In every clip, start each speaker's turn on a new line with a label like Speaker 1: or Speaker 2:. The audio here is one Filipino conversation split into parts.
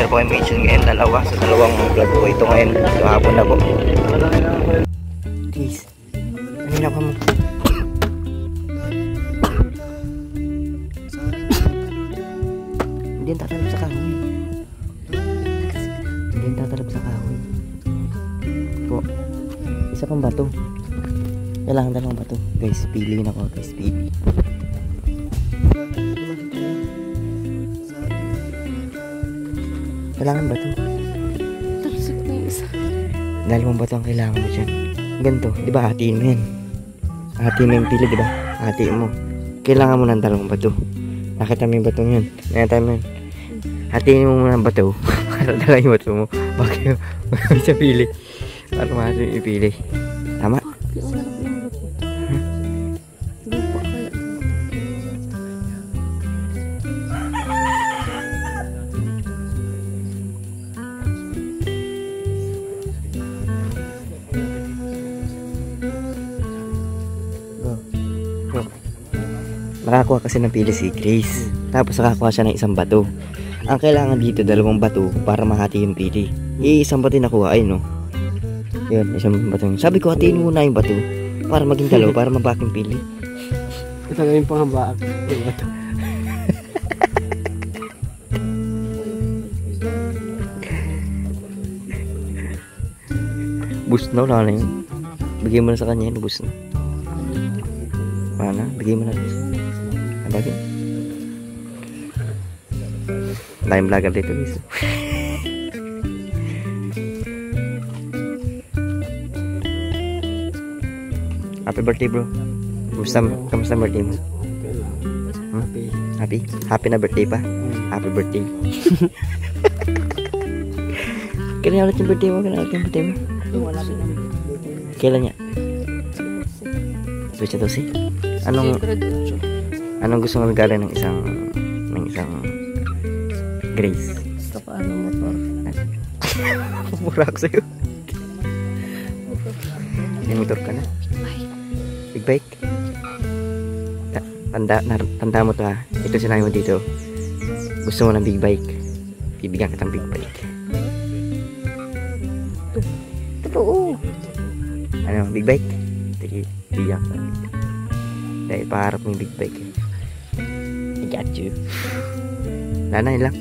Speaker 1: meron po kayong mission ngayon, dalawa. Sa dalawang vlog po ito ngayon. So hapon na po. Please. Kanina ka mo. Hindi yung tatalab sa kahoy. Hindi yung tatalab sa kahoy. Po. Isa pang bato. Kailangan dalawang bato. Guys, pili na ko. Guys, pili. Kailangan bato.
Speaker 2: Talsik na yung isa.
Speaker 1: Dalawang bato ang kailangan mo dyan. Ganito. Diba hatiin mo yan? Hatiin mo yung pili, diba? Hatiin mo. Kailangan mo ng dalawang bato. Nakita mo yung batong yun. Nakita mo yun. Hatiin mo muna ng bato. Para dala yung bato mo. Bakit sa pili? Para mahati yung pili. Tama? Nakakuha kasi ng pili si Grace. Tapos nakakuha siya ng isang bato. Ang kailangan dito, dalawang bato para mahati yung pili. Isang bato nakuha, ay no. Yun, isang bato. Sabi ko, hatiin muna yung bato para maging dalawa, para mabak yung pili.
Speaker 3: Ito nga yung panghabak yung bato.
Speaker 1: Boost na, wala na yun. Bigyan mo na sa kanya yun, boost na. Wala na, bigyan mo na. Bakit? Lain vlogger dito guys. Happy birthday bro. Kamusta birthday mo? Happy? Happy na birthday pa? Happy birthday. Kailan ulit yung birthday mo? Kailan niya? Switch na to si? Anong gusto mo regalo ng isang Grace?
Speaker 2: Gusto ko motor.
Speaker 1: Mura ako sa'yo. May motor ka na? Big bike? Tanda mo to ha. Ito sinabi mo dito. Gusto mo ng big bike. Bibigyan kitang big bike. Totoo. Ano, big bike? Sige, bigyan ka. Dahil paharap mo yung big bike eh. I got you. Nanay lang.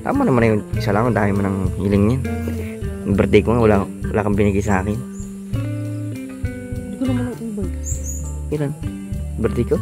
Speaker 1: Tama naman na yung isa lang. Ang dami mo ng hiling yan. Yung birthday ko nga, wala kang binigay sa akin.
Speaker 2: Hindi ko naman ang ibig.
Speaker 1: Ilan? Birthday ko?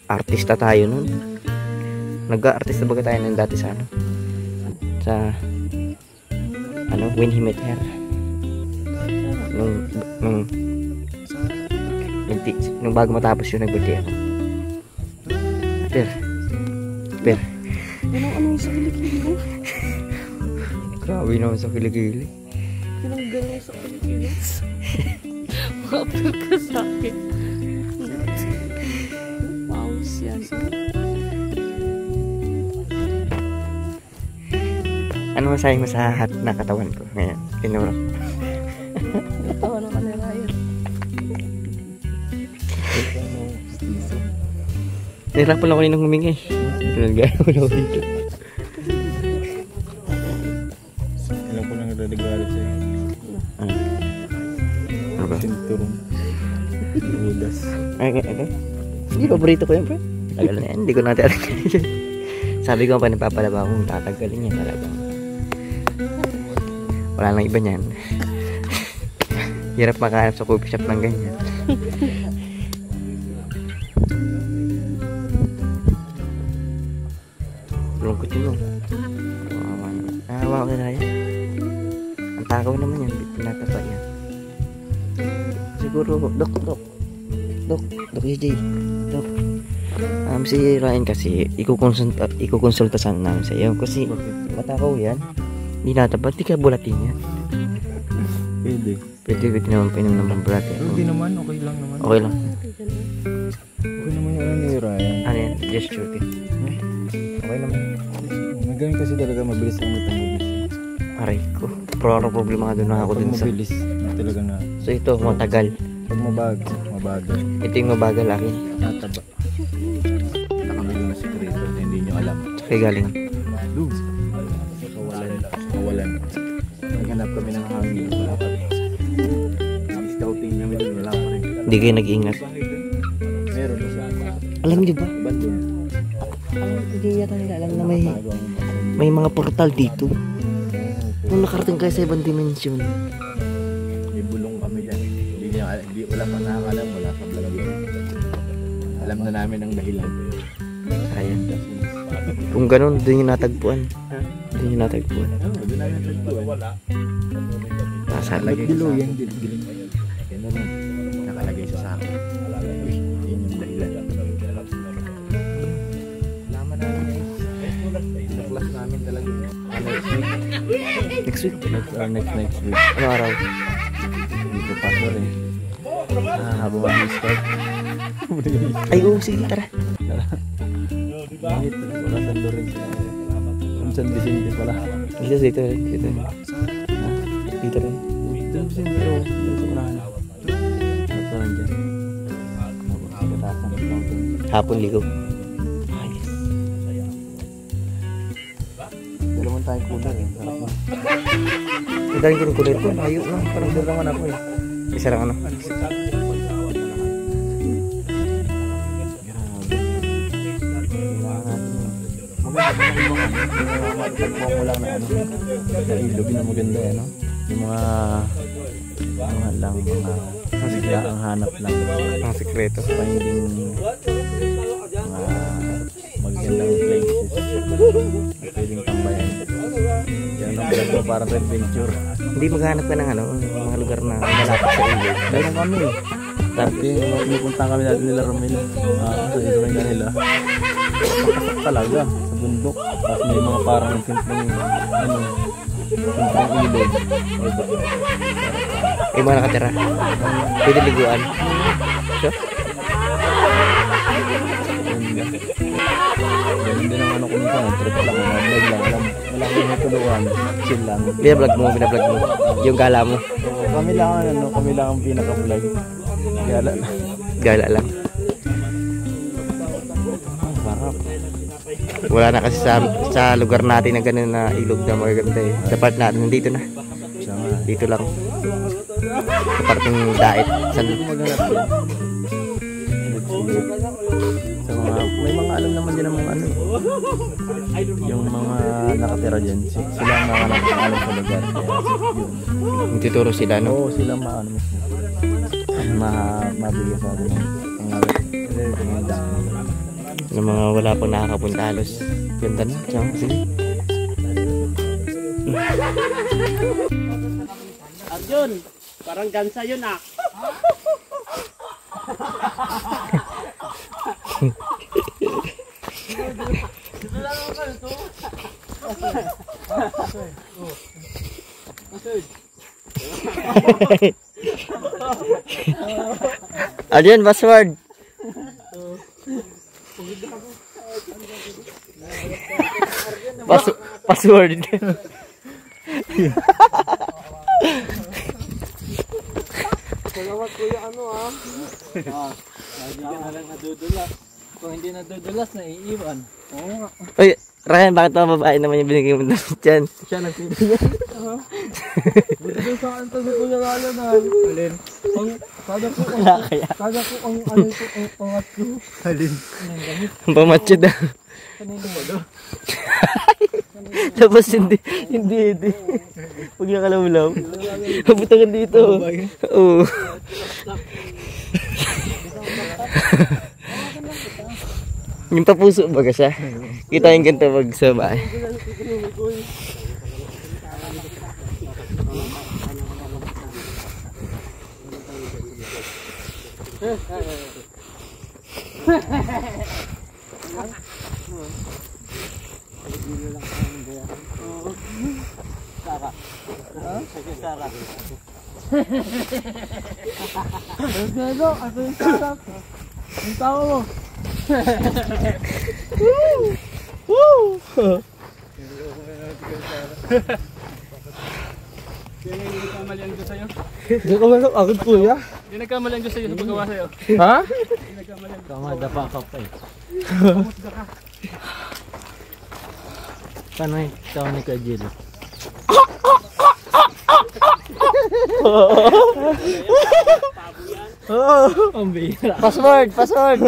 Speaker 1: Artista tayo nun. Nag-artista baga tayo nun dati sa ano? Sa When He Met Her. Nung bago matapos yun, nag-birthday ako. Per.
Speaker 2: Ano sa kilikili?
Speaker 1: Grabe naman sa kilikili.
Speaker 2: Pinanggal mo sa kilikili. Makapil ka sa akin. Pause yan.
Speaker 1: Ano masahe mo sa hat na katawan ko ngayon? Kinura.
Speaker 2: Natawa na kanila yun.
Speaker 1: Nahirapan ako rin ng humingi. Nagaya ko na ako dito.
Speaker 3: Ilan ko lang nagregalo sa'yo.
Speaker 1: Ano ba?
Speaker 3: Sinturong. Ludas.
Speaker 1: Ay. Hindi, paborito ko yan, bro. Tagal na yan. Hindi ko natin alam. Sabi ko pa napapalaba kung tatagalin niya talagang. Wala nang iba niyan. Hirap makahanap sa coffee shop ng ganyan. Lungkot yun. Nahawa ko na yan. Ang takaw naman yan. Pinatapa yan. Siguro, Dok EJ. Dok. Si Ryan kasi, ikukonsulta sana namin sa iyo. Kasi, matakaw yan. Hindi natapat. Di ka bulatin yan. Pwede naman painom ng bulatin.
Speaker 3: Hindi naman, okay lang naman.
Speaker 1: Okay lang.
Speaker 3: Okay naman yung ano ni Ryan.
Speaker 1: Ano yan? Gesture din. Okay naman.
Speaker 3: Magaling kasi talaga mabilis ang mabilis.
Speaker 1: Aray ko. Pero problema ka doon na ako dun sa...
Speaker 3: mabilis, talaga na.
Speaker 1: So ito, matagal.
Speaker 3: Pag mabagal.
Speaker 1: Ito yung mabagal akin.
Speaker 3: Nataba. Nakamili na sikreto na hindi nyo alam.
Speaker 1: Kaya galing.
Speaker 3: Doon. kawalan. Naghanap kami ng hangin. Wala pa rin. Scouting namin doon, wala pa rin.
Speaker 1: Hindi kayo nag-ingat.
Speaker 3: Meron sa
Speaker 1: Alam niyo ba?
Speaker 3: bandon.
Speaker 1: Hindi yata nila alam na may mga portal dito. Nung nakarating kayo sa ibang dimension.
Speaker 3: May bulong kami dyan. Hindi wala pa nakakalam, wala pa talaga. Alam na namin ang dahilan.
Speaker 1: Ayan. Kung ganun, doon yung natagpuan. Doon yung natagpuan.
Speaker 3: Doon namin nagtuan.
Speaker 1: Nasa
Speaker 3: Nakalagay sa akin. Yan na lang. Nakalagay sa akin. Yun yung dahilan. Laman namin. Naklas namin talaga.
Speaker 1: Next week.
Speaker 3: Next week.
Speaker 1: Ano araw?
Speaker 3: Dito pa ko rin. Habang mag-start.
Speaker 1: Ay, oo, sige, tara.
Speaker 3: Bakit? Wala sa Lorenz. San Vicente pala.
Speaker 1: Dito rin. Dito rin. Dito rin.
Speaker 3: San Vicente o. Dito sa unahan. Ito lang dyan.
Speaker 1: Hapon ligo. Ayos.
Speaker 3: Dalawang tayong kulang eh. Sarap na.
Speaker 1: Ang dahil ko ng kulay ko. Layo na.
Speaker 3: Parang dalaman ako eh.
Speaker 1: Isa lang ano.
Speaker 3: Nagpo mo lang na ano, na ilog na maganda eh, no? Yung mga bigla ang hanap lang,
Speaker 1: Ang sekreto.
Speaker 3: finding mga magagandang places na pwedeng tambayan. Yan ang vlog ko, parang adventure.
Speaker 1: Hindi maghanap ka ng ano, mga lugar na malapit sa ilog.
Speaker 3: Meron kami dati, pinupunta kami natin nila Romel sa ilog nila. Pasok talaga sa bundok. Tapos may mga parang simpleng simpleng ilog.
Speaker 1: Ay, mga nakatira. Pwede liguan. So?
Speaker 3: Ganun din ang ano ko minsan. Trip lang, mag-vlog lang. Wala kami tuluan. Chill lang.
Speaker 1: Binablog mo. Yung gala mo.
Speaker 3: Kami lang ang pinaka-vlog. Gala lang.
Speaker 1: Gala lang.
Speaker 3: Sarap.
Speaker 1: Wala na kasi sa lugar natin na gano'n na ilog na magaganda eh. Sa part natin, nandito na. Dito lang. Sa part ng daet.
Speaker 3: Maghanap yan. Sa mga, may mga alam naman din ang mga ano. Yung mga nakatira dyan. Sila ang mga nakakalam sa lugar. Yun.
Speaker 1: Tuturo sila, no?
Speaker 3: Oo, sila maano mismo. Mabigyan sa atin.
Speaker 1: Ng mga wala pang nakakapunta halos. Ganda na. Diyan, sige.
Speaker 4: Arjun, parang gansa yun ah.
Speaker 1: Adyan, password. Password.
Speaker 2: Salamat kuya, ano ah.
Speaker 3: Hindi ka na lang nadudulas. Kung hindi nadudulas, naiiwan. Oo nga.
Speaker 1: Uy, Ryan, bakit mga babae naman yung binigay mo na dyan?
Speaker 3: Siya nagpili niya.
Speaker 2: Buti doon sa kanta ni Kuya Lalo na.
Speaker 3: Alin?
Speaker 2: Kada ko ang ano ito, ang pangat ko.
Speaker 3: Alin?
Speaker 1: Ang pamatyo daw. Tapos hindi. Huwag niya kalawlaw. Mabutangan dito. Oo. Yung papuso baga siya. Kita yung ganito pag sa bahay.
Speaker 2: Pero, ako yung sarap. Ang tao mo.
Speaker 4: Hindi nagkamali ang Diyos sa'yo.
Speaker 2: Hindi ko masok agad kuya.
Speaker 4: Hindi nagkamali ang Diyos sa'yo sa paggawa sa'yo.
Speaker 2: Ha?
Speaker 3: Tama, dapa ka pa eh. Paano yung ikaw ni Kuya Jill? Ang bihira.
Speaker 1: Password! Password!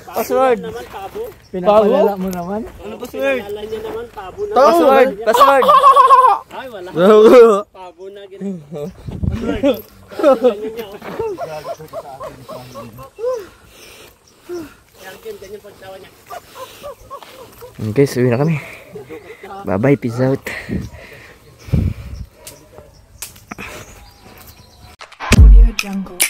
Speaker 1: Password!
Speaker 4: Naman pabo.
Speaker 3: Pinapalala mo naman.
Speaker 1: Ano password?
Speaker 4: Kala niya naman pabo na.
Speaker 1: Password! Password!
Speaker 4: Ay, wala. Pabo na ganun. Ganyan pagtawa niya.
Speaker 1: Guys, uwi na kami. Bye-bye, peace out.
Speaker 5: Audio Jungle.